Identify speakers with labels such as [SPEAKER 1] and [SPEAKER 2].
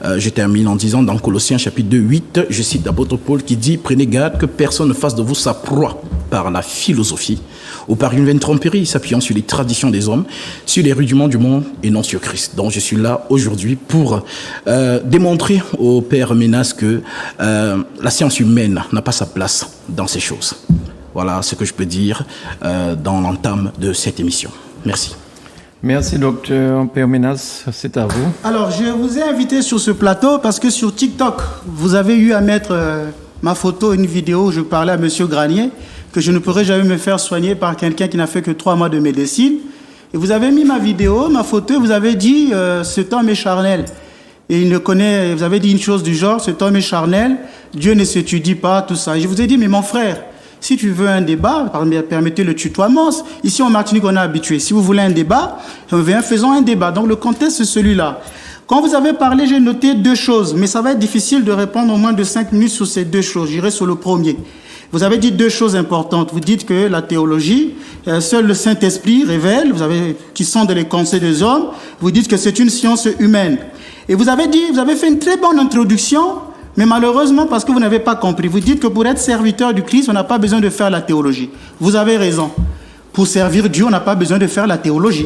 [SPEAKER 1] Je termine en disant dans Colossiens chapitre 2, 8, je cite l'apôtre Paul qui dit « Prenez garde que personne ne fasse de vous sa proie par la philosophie ou par une vaine tromperie, s'appuyant sur les traditions des hommes, sur les rudiments du monde et non sur Christ. » Donc je suis là aujourd'hui pour démontrer au Père Ménas que la science humaine n'a pas sa place dans ces choses. Voilà ce que je peux dire dans l'entame de cette émission. Merci.
[SPEAKER 2] Merci, docteur Père Ménas, c'est à vous.
[SPEAKER 3] Alors, je vous ai invité sur ce plateau parce que sur TikTok, vous avez eu à mettre ma photo, une vidéo où je parlais à monsieur Granier, que je ne pourrais jamais me faire soigner par quelqu'un qui n'a fait que 3 mois de médecine. Et vous avez mis ma vidéo, ma photo, et vous avez dit cet homme est charnel. Et il ne connaît, vous avez dit une chose du genre, cet homme est charnel, Dieu ne s'étudie pas, tout ça. Et je vous ai dit, mais mon frère, si tu veux un débat, permettez le tutoiement. Ici en Martinique, on est habitué. Si vous voulez un débat, faisons un débat. Donc le contexte, c'est celui-là. Quand vous avez parlé, j'ai noté 2 choses, mais ça va être difficile de répondre en moins de 5 minutes sur ces 2 choses. J'irai sur le premier. Vous avez dit 2 choses importantes. Vous dites que la théologie, seul le Saint-Esprit révèle, qui sont dans les conseils des hommes. Vous dites que c'est une science humaine. Et vous avez fait une très bonne introduction, mais malheureusement, parce que vous n'avez pas compris, vous dites que pour être serviteur du Christ, on n'a pas besoin de faire la théologie. Vous avez raison. Pour servir Dieu, on n'a pas besoin de faire la théologie.